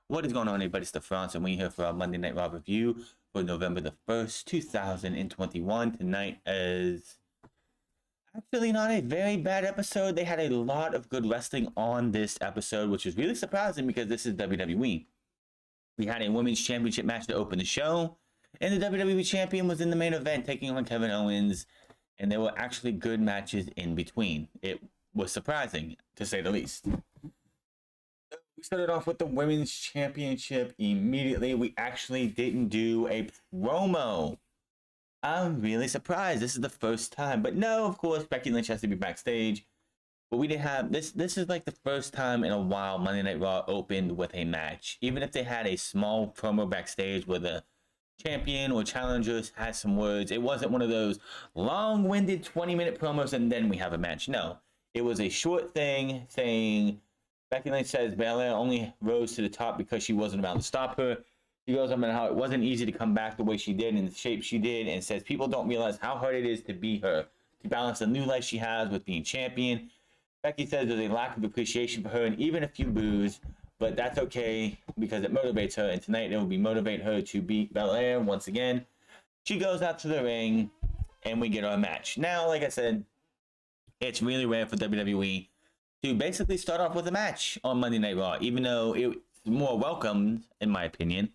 What is going on, everybody? It's the France, and we're here for our Monday Night Raw review for November the 1st, 2021. Tonight is actually not a very bad episode. They had a lot of good wrestling on this episode, which is really surprising because this is WWE. We had a women's championship match to open the show, and the WWE Champion was in the main event taking on Kevin Owens, and there were actually good matches in between. It was surprising, to say the least. We started off with the women's championship immediately. We actually didn't do a promo. I'm really surprised. This is the first time. But no, of course, Becky Lynch has to be backstage. But we didn't have this. This is like the first time in a while Monday Night Raw opened with a match. Even if they had a small promo backstage where the champion or challengers had some words, it wasn't one of those long-winded 20-minute promos and then we have a match. No, it was a short thing saying, Becky Lynch says Belair only rose to the top because she wasn't about to stop her. She goes on about how it wasn't easy to come back the way she did in the shape she did, and says people don't realize how hard it is to be her, to balance the new life she has with being champion. Becky says there's a lack of appreciation for her and even a few boos, but that's okay because it motivates her, and tonight it will be motivate her to beat Belair once again. She goes out to the ring, and we get our match. Now, like I said, it's really rare for WWE to basically start off with a match on Monday Night Raw, even though it's more welcomed, in my opinion.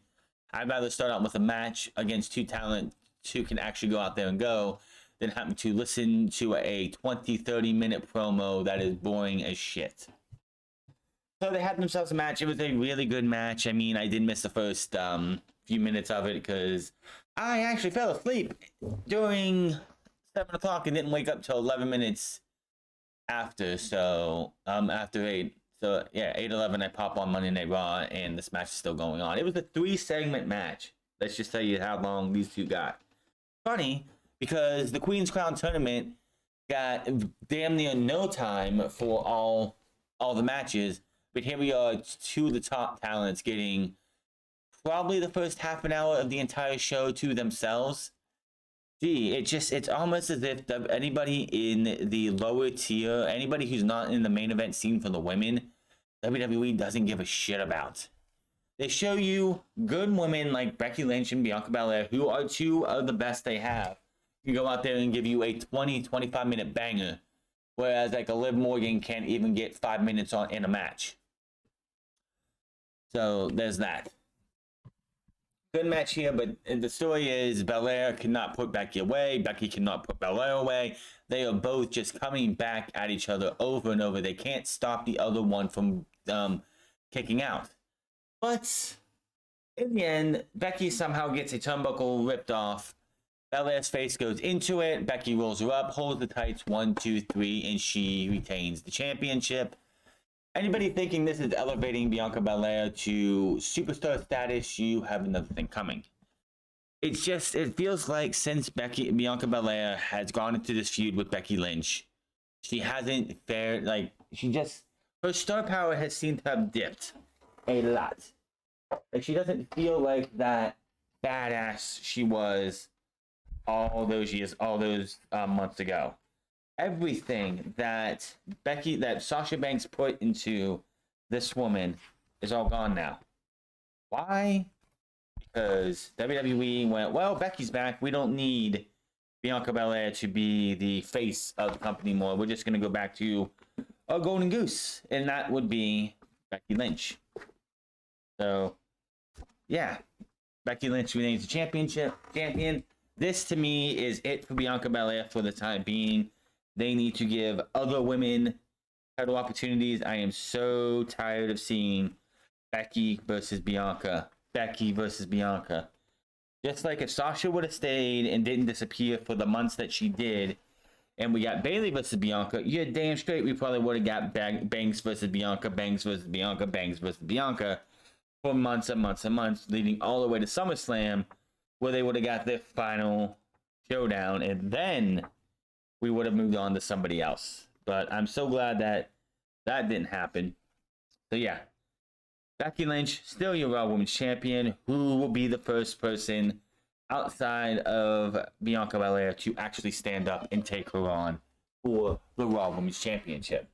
I'd rather start out with a match against two talent who can actually go out there and go than having to listen to a 20-30 minute promo that is boring as shit. So they had themselves a match. It was a really good match. I mean, I did miss the first few minutes of it because I actually fell asleep during 7 o'clock and didn't wake up till 11 minutes after. So after 8. So yeah, 8:11 I pop on Monday Night Raw and this match is still going on. It was a 3-segment match. Let's just tell you how long these two got. Funny because the Queen's Crown tournament got damn near no time for all the matches, but here we are, two of the top talents getting probably the first half an hour of the entire show to themselves. Gee, it's almost as if anybody in the lower tier, anybody who's not in the main event scene for the women, WWE doesn't give a shit about. They show you good women like Becky Lynch and Bianca Belair, who are two of the best they have. You go out there and give you a 20-25 minute banger, whereas like a Liv Morgan can't even get 5 minutes in a match. So there's that. Good match here, but the story is Belair cannot put Becky away. Becky cannot put Belair away. They are both just coming back at each other over and over. They can't stop the other one from kicking out. But in the end, Becky somehow gets a turnbuckle ripped off. Belair's face goes into it. Becky rolls her up, holds the tights 1, 2, 3, and she retains the championship. Anybody thinking this is elevating Bianca Belair to superstar status, you have another thing coming. It's just, it feels like since Bianca Belair has gone into this feud with Becky Lynch, she hasn't fared, like, her star power has seemed to have dipped a lot. Like, she doesn't feel like that badass she was all those months ago. Everything that Sasha Banks put into this woman is all gone now. Why? Because WWE went, well, Becky's back. We don't need Bianca Belair to be the face of the company more. We're just going to go back to a golden goose. And that would be Becky Lynch. So, yeah. Becky Lynch remains the champion. This, to me, is it for Bianca Belair for the time being. They need to give other women title opportunities. I am so tired of seeing Becky versus Bianca. Just like if Sasha would have stayed and didn't disappear for the months that she did, and we got Bayley versus Bianca, you're damn straight we probably would have got Banks versus Bianca for months and months and months, leading all the way to SummerSlam, where they would have got their final showdown, and then we would have moved on to somebody else. But I'm so glad that didn't happen. So yeah, Becky Lynch, still your Raw Women's Champion. Who will be the first person outside of Bianca Belair to actually stand up and take her on for the Raw Women's Championship?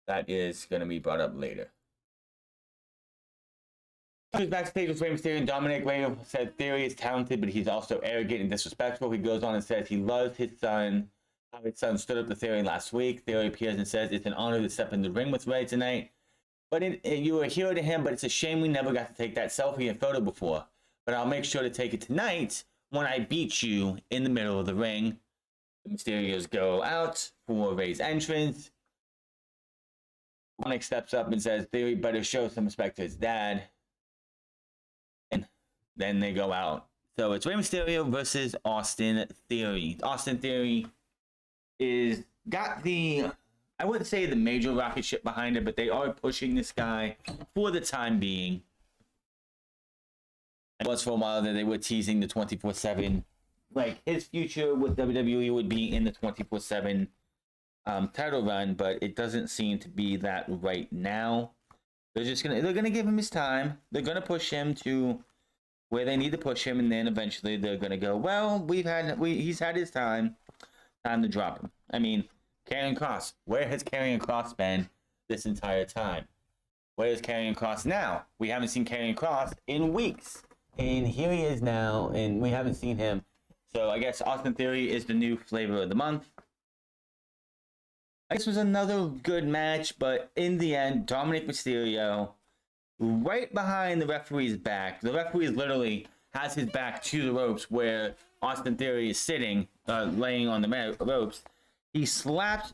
That is going to be brought up later. He was backstage with Rey Mysterio and Dominic. Rey said Theory is talented, but he's also arrogant and disrespectful. He goes on and says he loves his son, how his son stood up to Theory last week. Theory appears and says it's an honor to step in the ring with Rey tonight. But you were a hero to him, but it's a shame we never got to take that selfie and photo before. But I'll make sure to take it tonight when I beat you in the middle of the ring. The Mysterios go out for Rey's entrance. Dominic steps up and says Theory better show some respect to his dad. And then they go out. So it's Rey Mysterio versus Austin Theory. Austin Theory is got the, I wouldn't say the major rocket ship behind it, but they are pushing this guy for the time being. It was for a while that they were teasing the 24/7, like his future with WWE would be in the 24/7 title run, but it doesn't seem to be that right now. They're gonna give him his time. They're gonna push him to where they need to push him, and then eventually they're gonna go, well, he's had his time. Time to drop him. I mean, Karrion Kross. Where has Karrion Kross been this entire time? Where is Karrion Kross now? We haven't seen Karrion Kross in weeks. And here he is now, and we haven't seen him. So I guess Austin Theory is the new flavor of the month. This was another good match, but in the end, Dominic Mysterio, right behind the referee's back. The referee literally has his back to the ropes where Austin Theory is sitting, laying on the ropes. He slaps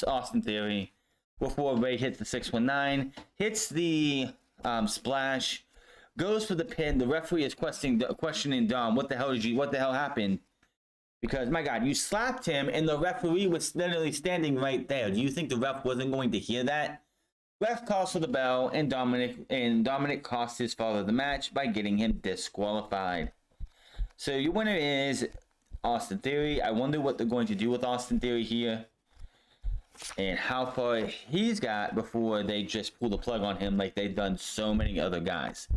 Austin Theory before Rey hits the 619, hits the splash, goes for the pin. The referee is questioning Dom, what the hell happened? Because, my God, you slapped him and the referee was literally standing right there. Do you think the ref wasn't going to hear that? Ref calls for the bell, and Dominic cost his father the match by getting him disqualified. So your winner is Austin Theory. I wonder what they're going to do with Austin Theory here, and how far he's got before they just pull the plug on him like they've done so many other guys.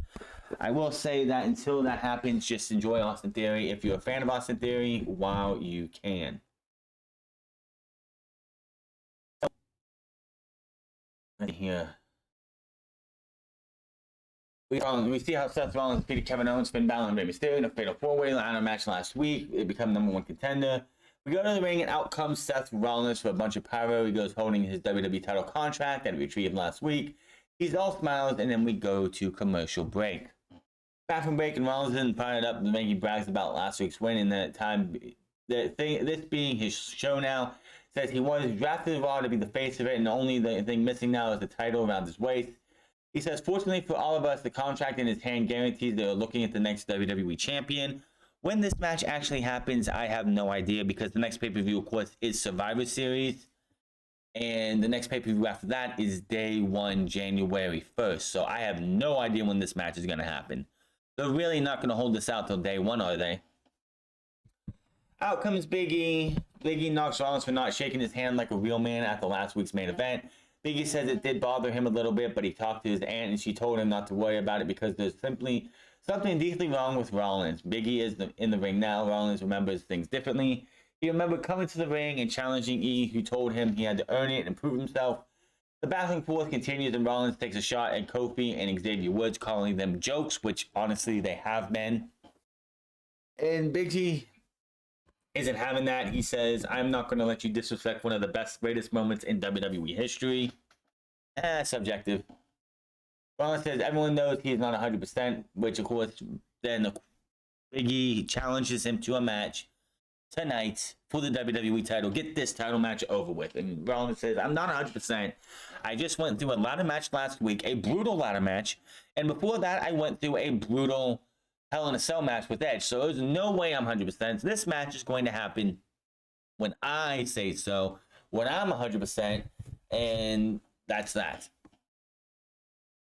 I will say that until that happens, just enjoy Austin Theory. If you're a fan of Austin Theory, while you can. Here. We see how Seth Rollins defeated Kevin Owens, Finn Balor, and Rey Mysterio in a fatal 4-way ladder match last week. It became #1 contender. We go to the ring, and out comes Seth Rollins for a bunch of pyro. He goes holding his WWE title contract that he retrieved last week. He's all smiles, and then we go to commercial break. Bathroom break, and Rollins isn't fired up. The ring he brags about last week's win, and that time, this being his show now, says he was drafted Raw to be the face of it, and the only thing missing now is the title around his waist. He says, fortunately for all of us, the contract in his hand guarantees they're looking at the next WWE Champion. When this match actually happens, I have no idea, because the next pay-per-view, of course, is Survivor Series. And the next pay-per-view after that is day 1, January 1st. So I have no idea when this match is going to happen. They're really not going to hold this out till day 1, are they? Out comes Big E. Big E knocks Rollins for not shaking his hand like a real man at the last week's main event. Big E says it did bother him a little bit, but he talked to his aunt and she told him not to worry about it because there's simply something deeply wrong with Rollins. Big E is in the ring now. Rollins remembers things differently. He remembered coming to the ring and challenging E, who told him he had to earn it and prove himself. The back and forth continues, and Rollins takes a shot at Kofi and Xavier Woods, calling them jokes, which honestly they have been. And Big E isn't having that. He says, I'm not going to let you disrespect one of the best, greatest moments in WWE history. Subjective. Rollins says everyone knows he is not 100%, which of course then Big E challenges him to a match tonight for the WWE title. Get this title match over with. And Rollins says, I'm not 100%. I just went through a ladder match last week, a brutal ladder match. And before that, I went through a brutal Hell in a Cell match with Edge. So there's no way I'm 100%. This match is going to happen when I say so, when I'm 100%. And that's that.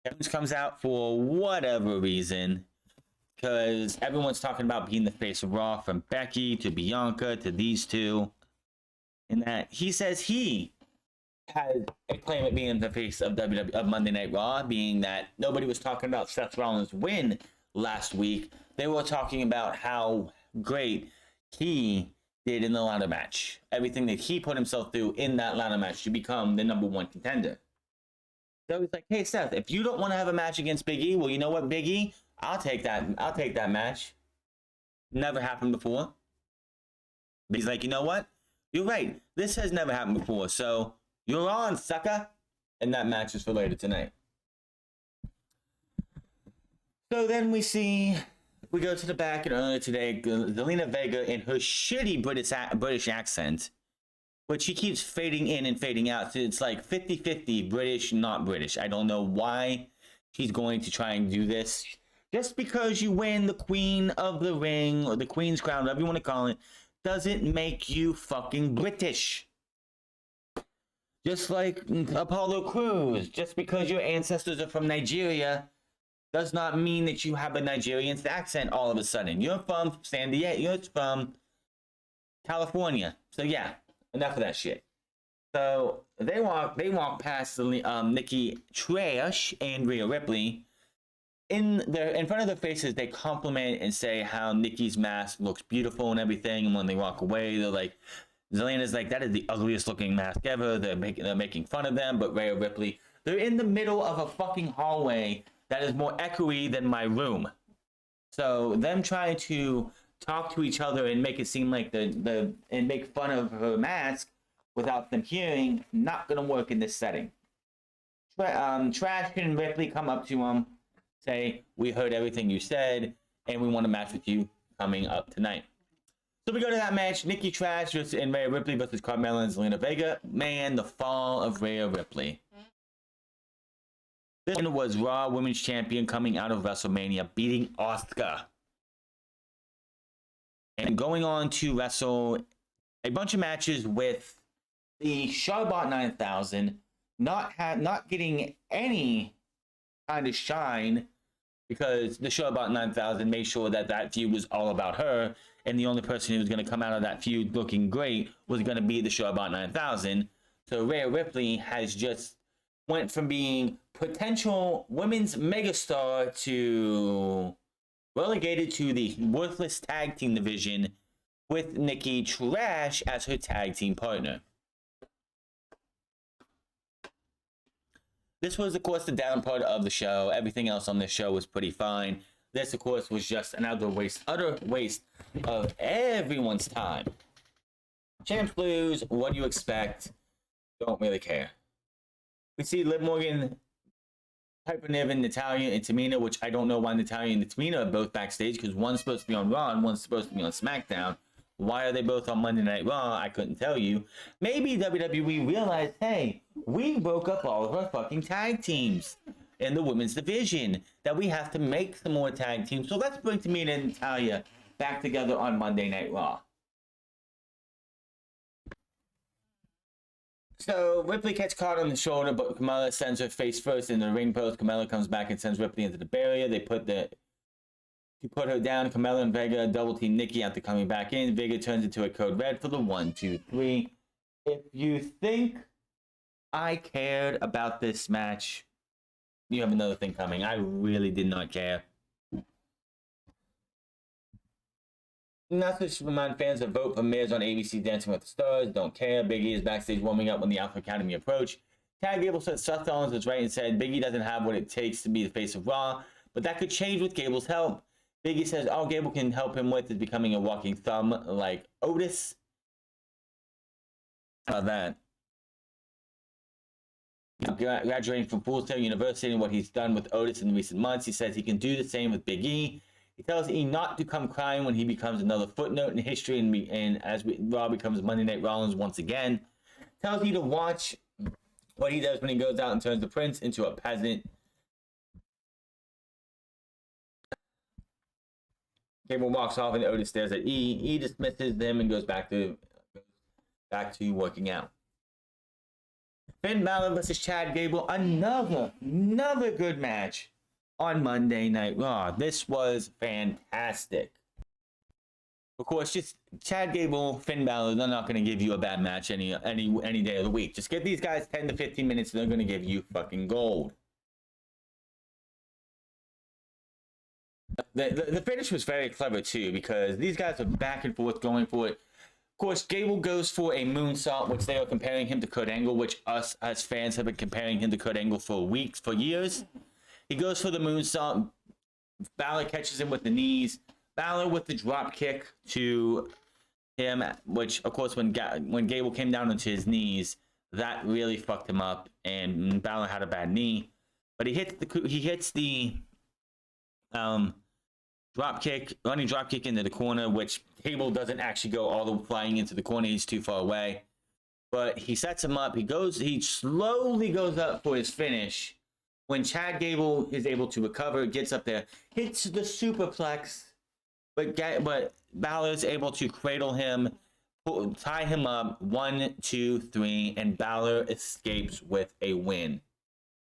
Evans comes out for whatever reason, because everyone's talking about being the face of Raw, from Becky to Bianca to these two, and that he says he has a claim at being the face of Monday Night Raw, being that nobody was talking about Seth Rollins' win last week. They were talking about how great he did in the ladder match, everything that he put himself through in that ladder match to become the #1 contender. So he's like, hey Seth, if you don't want to have a match against Big E, well, you know what, Big E, I'll take that. I'll take that match. Never happened before. But he's like, you know what? You're right. This has never happened before. So you're on, sucker. And that match is for later tonight. So then we go to the back, and earlier today, Zelina Vega in her shitty British accent, which she keeps fading in and fading out. So it's like 50-50 British, not British. I don't know why she's going to try and do this. Just because you win the Queen of the Ring, or the Queen's Crown, whatever you want to call it, doesn't make you fucking British. Just like Apollo Crews, just because your ancestors are from Nigeria does not mean that you have a Nigerian accent all of a sudden. You're from San Diego. You're from California. So yeah, enough of that shit. So they walk past Nikki Trash and Rhea Ripley. In front of their faces, they compliment and say how Nikki's mask looks beautiful and everything. And when they walk away, they're like, Zelina's like, that is the ugliest looking mask ever. They're making fun of them. But Rhea Ripley, they're in the middle of a fucking hallway that is more echoey than my room. So them trying to talk to each other and make it seem like and make fun of her mask without them hearing, not gonna work in this setting. Trash and Ripley come up to him, say, we heard everything you said, and we want to match with you coming up tonight. So we go to that match, Nikki Trash and Rhea Ripley versus Carmella and Zelina Vega. Man, the fall of Rhea Ripley. This one was Raw Women's Champion coming out of WrestleMania, beating Asuka. And going on to wrestle a bunch of matches with the Charlotte 9000, not getting any kind of shine, because the Charlotte 9000 made sure that feud was all about her, and the only person who was going to come out of that feud looking great was going to be the Charlotte 9000. So Rhea Ripley has just went from being potential women's megastar to relegated to the worthless tag team division with Nikki Trash as her tag team partner. This was, of course, the down part of the show. Everything else on this show was pretty fine. This, of course, was just another utter waste of everyone's time. Champs lose. What do you expect? Don't really care. We see Liv Morgan, Piper Niven, Natalya, and Tamina, which I don't know why Natalya and Tamina are both backstage, because one's supposed to be on Raw and one's supposed to be on SmackDown. Why are they both on Monday Night Raw? I couldn't tell you. Maybe WWE realized, hey, we broke up all of our fucking tag teams in the women's division, that we have to make some more tag teams. So let's bring Tamina and Natalya back together on Monday Night Raw. So Ripley gets caught on the shoulder, but Carmella sends her face first in the ring post. Carmella comes back and sends Ripley into the barrier. They put her down. Carmella and Vega double team Nikki after coming back in. Vega turns into a code red for the 1, 2, 3. If you think I cared about this match, you have another thing coming. I really did not care. Not to remind fans to vote for Miz on ABC Dancing with the Stars. Don't care. Big E is backstage warming up when the Alpha Academy approach. Chad Gable said Seth Rollins was right and said Big E doesn't have what it takes to be the face of Raw, but that could change with Gable's help. Big E says all Gable can help him with is becoming a walking thumb like Otis. How about that? Graduating from Full Sail University and what he's done with Otis in recent months, he says he can do the same with Big E. He tells E not to come crying when he becomes another footnote in history and as Raw becomes Monday Night Rollins once again. Tells E to watch what he does when he goes out and turns the prince into a peasant. Gable walks off and Otis stares at E. E dismisses them and goes back to working out. Finn Balor versus Chad Gable, another good match on Monday Night Raw. This was fantastic. Of course, just Chad Gable, Finn Balor, they're not going to give you a bad match any day of the week. Just give these guys 10 to 15 minutes and they're going to give you fucking gold. The finish was very clever too, because these guys are back and forth going for it. course, Gable goes for a moonsault, which they are comparing him to Kurt Angle, which us as fans have been comparing him to Kurt Angle for weeks, for years. He goes for the moonsault. Balor catches him with the knees. Balor with the drop kick to him, which, of course, when Gable came down onto his knees, that really fucked him up, and Balor had a bad knee. But he hits the drop kick, running drop kick into the corner, which Gable doesn't actually go all the way flying into the corner. He's too far away. But he sets him up. He slowly goes up for his finish. When Chad Gable is able to recover, gets up there, hits the superplex, but Balor is able to cradle him, tie him up, 1, 2, 3, and Balor escapes with a win.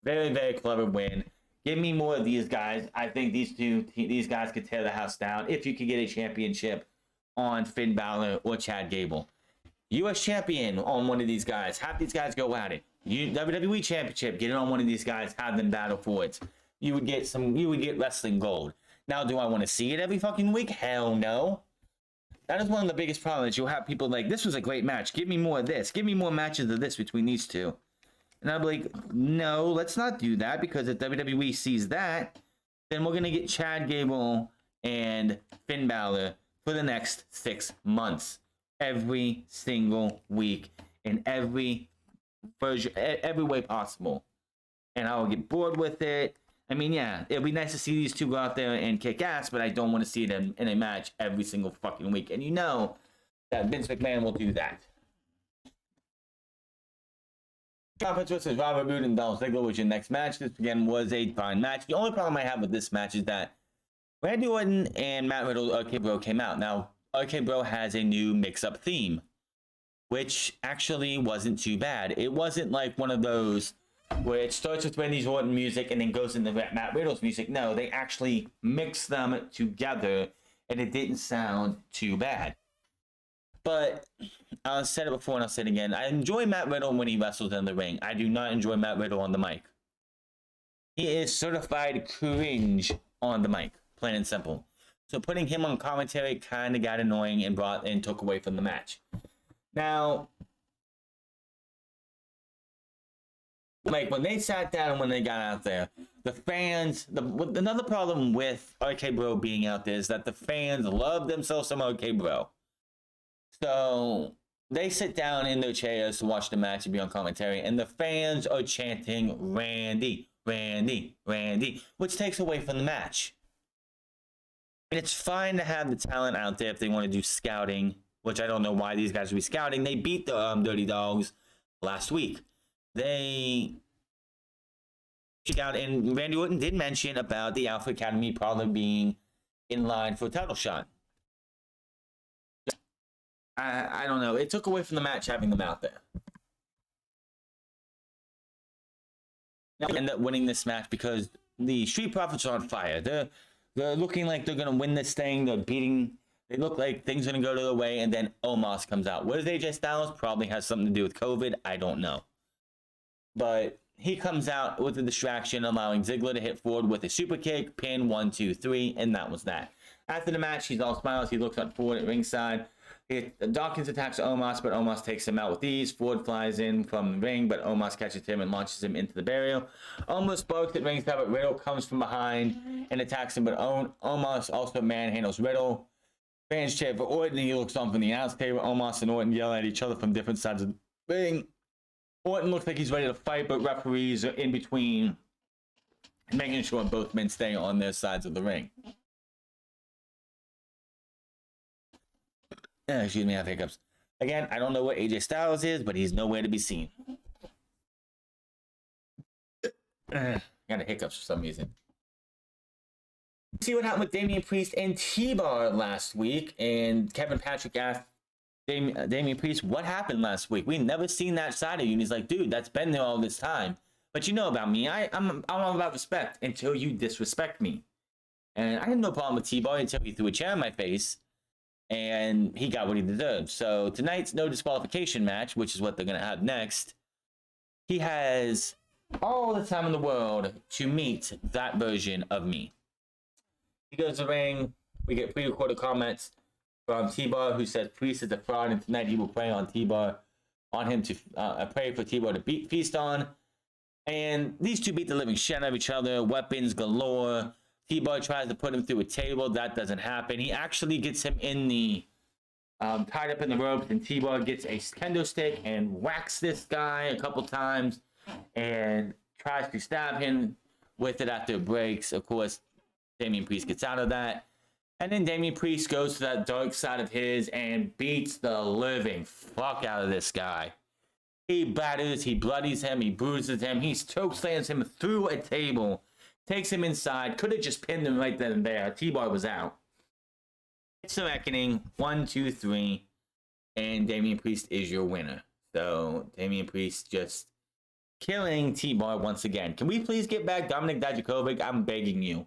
Very, very clever win. Give me more of these guys. I think these guys could tear the house down if you could get a championship on Finn Balor or Chad Gable. U.S. champion on one of these guys. Have these guys go at it. WWE Championship, get it on one of these guys. Have them battle for it. You would get wrestling gold. Now, do I want to see it every fucking week? Hell no. That is one of the biggest problems. You'll have people like, this was a great match. Give me more of this. Give me more matches of this between these two. And I'll be like, no, let's not do that, because if WWE sees that, then we're going to get Chad Gable and Finn Balor for the next 6 months. Every single week, in every version, every way possible. And I will get bored with it. I mean, yeah, it'd be nice to see these two go out there and kick ass, but I don't want to see them in a match every single fucking week. And you know that Vince McMahon will do that. Profits versus Robert Roode and Dolph Ziggler was your next match. This again was a fine match. The only problem I have with this match is that Randy Orton and Matt Riddle, RK Bro, came out. Now, RK Bro has a new mix-up theme, which actually wasn't too bad. It wasn't like one of those where it starts with Randy Orton music and then goes into Matt Riddle's music. No, they actually mixed them together, and it didn't sound too bad. But I said it before and I'll say it again. I enjoy Matt Riddle when he wrestles in the ring. I do not enjoy Matt Riddle on the mic. He is certified cringe on the mic, plain and simple. So putting him on commentary kind of got annoying and took away from the match. Now, like when they sat down and when they got out there, the fans, another problem with RK Bro being out there is that the fans love themselves some RK Bro. So they sit down in their chairs to watch the match and be on commentary, and the fans are chanting Randy, Randy, Randy, which takes away from the match. And it's fine to have the talent out there if they want to do scouting, which I don't know why these guys would be scouting. They beat the Dirty Dogs last week. They out, and Randy Orton did mention about the Alpha Academy probably being in line for a title shot. I don't know. It took away from the match having them out there. Now they end up winning this match because the Street Profits are on fire. They're looking like they're gonna win this thing. They look like things are gonna go to their way, and then Omos comes out. What is AJ Styles? Probably has something to do with COVID. I don't know. But he comes out with a distraction, allowing Ziggler to hit forward with a super kick, pin, 1, 2, 3, and that was that. After the match, he's all smiles. He looks up forward at ringside. Dawkins attacks Omos, but Omos takes him out with ease. Ford flies in from the ring, but Omos catches him and launches him into the barrier. Omos barks at ringside, but Riddle comes from behind and attacks him, but Omos also manhandles Riddle. Fans chant for Orton, and he looks on from the announce table. Omos and Orton yell at each other from different sides of the ring. Orton looks like he's ready to fight, but referees are in between, making sure both men stay on their sides of the ring. Excuse me, I have hiccups. Again, I don't know what AJ Styles is, but he's nowhere to be seen. Got a hiccups for some reason. See what happened with Damian Priest and T-Bar last week, and Kevin Patrick asked Damian Priest, what happened last week? We never seen that side of you. And he's like, dude, that's been there all this time. But you know about me. I'm all about respect until you disrespect me. And I had no problem with T-Bar until he threw a chair in my face. And he got what he deserved. So tonight's no disqualification match, which is what they're going to have next. He has all the time in the world to meet that version of me. He goes to the ring. We get pre-recorded comments from T-Bar, who says Priest is a fraud, and tonight he will pray on T-Bar, on him to pray for T-Bar to feast on. And these two beat the living shit out of each other, weapons galore. T-Bar tries to put him through a table. That doesn't happen. He actually gets him in the tied up in the ropes, and T-Bar gets a kendo stick and whacks this guy a couple times and tries to stab him with it after it breaks. Of course, Damian Priest gets out of that. And then Damian Priest goes to that dark side of his and beats the living fuck out of this guy. He batters, he bloodies him, he bruises him, he chokeslams him through a table, takes him inside, could have just pinned him right then and there. T-Bar was out. It's the reckoning, 1, 2, 3, and Damian Priest is your winner. So, Damian Priest just killing T-Bar once again. Can we please get back Dominic Dijakovic? I'm begging you.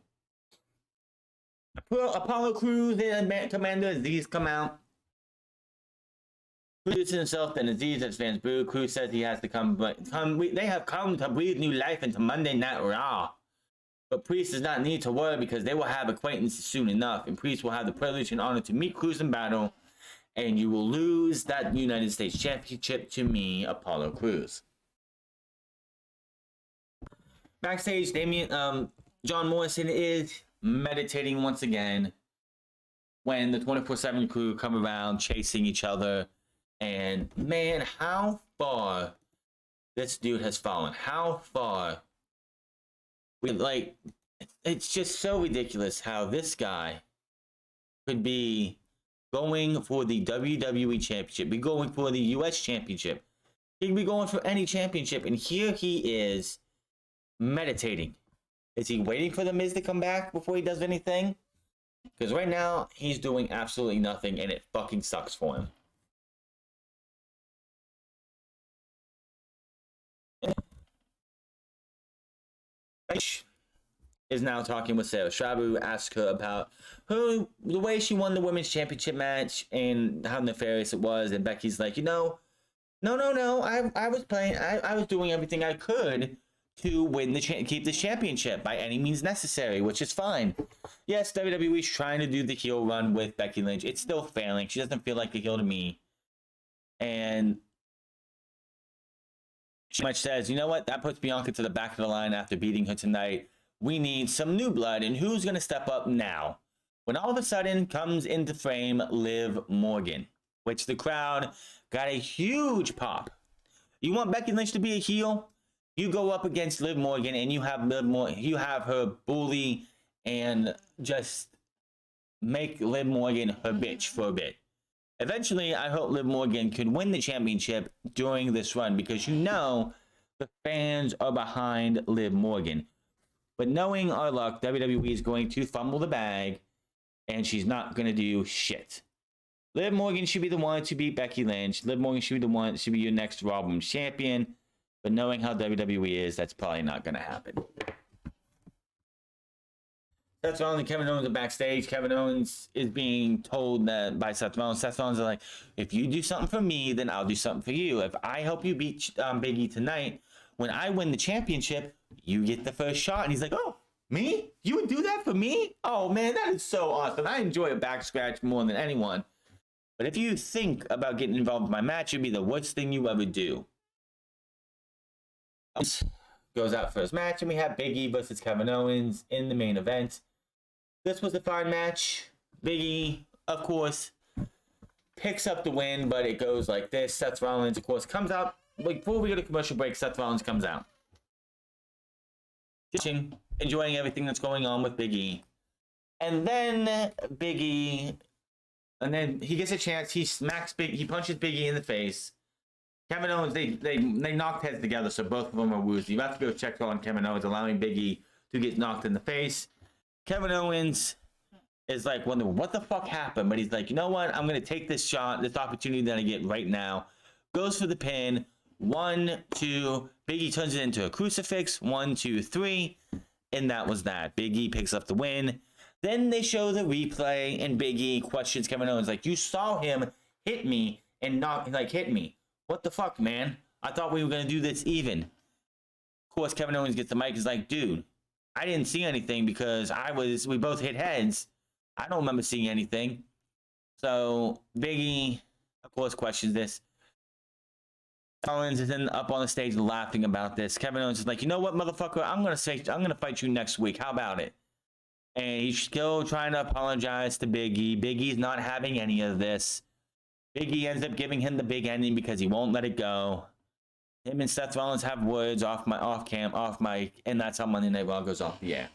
Apollo Crews and Commander Aziz come out. Crews himself and Aziz as fans boo. Crews says he has to come, but they have come to breathe new life into Monday Night Raw. But Priest does not need to worry because they will have acquaintances soon enough, and Priest will have the privilege and honor to meet Crews in battle, and you will lose that United States Championship to me, Apollo Crews. Backstage, John Morrison is meditating once again when the 24/7 crew come around chasing each other, and man, how far this dude has fallen. How far. Like, it's just so ridiculous how this guy could be going for the WWE Championship, be going for the US Championship. He could be going for any championship, and here he is meditating. Is he waiting for the Miz to come back before he does anything? Because right now, he's doing absolutely nothing, and it fucking sucks for him. Is now talking with Sarah Shabu, asks her about the way she won the women's championship match and how nefarious it was, and Becky's like, no, I was playing, I was doing everything I could to win keep this championship by any means necessary, which is fine. Yes, WWE's trying to do the heel run with Becky Lynch. It's still failing. She doesn't feel like a heel to me. And she much says, you know what? That puts Bianca to the back of the line after beating her tonight. We need some new blood, and who's going to step up now? When all of a sudden comes into frame Liv Morgan, which the crowd got a huge pop. You want Becky Lynch to be a heel? You go up against Liv Morgan, and you have her bully and just make Liv Morgan her bitch for a bit. Eventually, I hope Liv Morgan could win the championship during this run, because you know the fans are behind Liv Morgan. But knowing our luck, WWE is going to fumble the bag, and she's not going to do shit. Liv Morgan should be the one to beat Becky Lynch. Liv Morgan should be the one to be your next Raw Women's Champion. But knowing how WWE is, that's probably not going to happen. Seth Rollins and Kevin Owens are backstage. Kevin Owens is being told that by Seth Rollins. Seth Rollins is like, if you do something for me, then I'll do something for you. If I help you beat Big E tonight, when I win the championship, you get the first shot. And he's like, oh, me? You would do that for me? Oh, man, that is so awesome. I enjoy a back scratch more than anyone. But if you think about getting involved in my match, it'd be the worst thing you ever do. Goes out for his match, and we have Big E versus Kevin Owens in the main event. This was a fine match. Big E, of course, picks up the win, but it goes like this. Seth Rollins, of course, comes out. Before we go to commercial break, Seth Rollins comes out. Enjoying everything that's going on with Big E. And then Big E, and then he gets a chance. He punches Big E in the face. Kevin Owens, they knocked heads together, so both of them are woozy. You have to go check on Kevin Owens, allowing Big E to get knocked in the face. Kevin Owens is like wondering what the fuck happened, but he's like, you know what? I'm going to take this shot, this opportunity that I get right now. Goes for the pin. 1, 2. Big E turns it into a crucifix. 1, 2, 3. And that was that. Big E picks up the win. Then they show the replay, and Big E questions Kevin Owens, like, you saw him hit me and hit me. What the fuck, man? I thought we were going to do this even. Of course, Kevin Owens gets the mic. He's like, dude, I didn't see anything because we both hit heads. I don't remember seeing anything. So Biggie, of course, questions this. Rollins is up on the stage laughing about this. Kevin Owens is like, you know what, motherfucker? I'm gonna fight you next week. How about it? And he's still trying to apologize to Biggie. Biggie's not having any of this. Biggie ends up giving him the big ending because he won't let it go. Him and Seth Rollins have words off mic, and that's how Monday Night Raw goes off the air.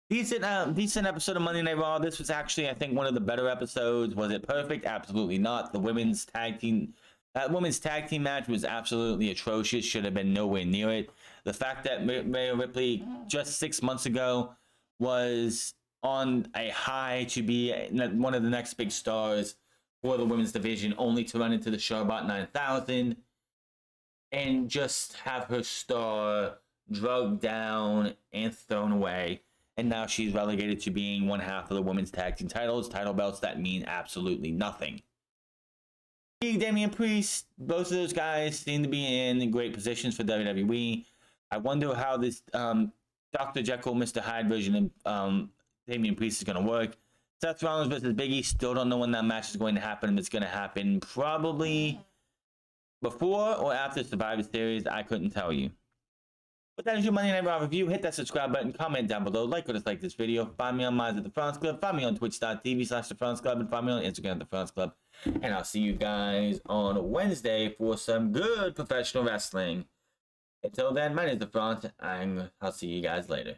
Decent episode of Monday Night Raw. This was actually, I think, one of the better episodes. Was it perfect? Absolutely not. The women's tag team match was absolutely atrocious. Should have been nowhere near it. The fact that Rhea Ripley just 6 months ago was on a high to be one of the next big stars for the women's division, only to run into the Charlotte 9000 and just have her star drugged down and thrown away. And now she's relegated to being one half of the women's tag team title belts that mean absolutely nothing. Damian Priest, both of those guys seem to be in great positions for WWE. I wonder how this Dr. Jekyll, Mr. Hyde version of Damian Priest is going to work. Seth Rollins versus Biggie, still don't know when that match is going to happen. It's going to happen probably before or after Survivor Series. I couldn't tell you. But that is your Monday Night Raw review. Hit that subscribe button, comment down below, like or dislike this video. Find me on Minds at the France Club. Find me on twitch.tv/the France Club. And find me on Instagram at the France Club. And I'll see you guys on Wednesday for some good professional wrestling. Until then, my name is the France, and I'll see you guys later.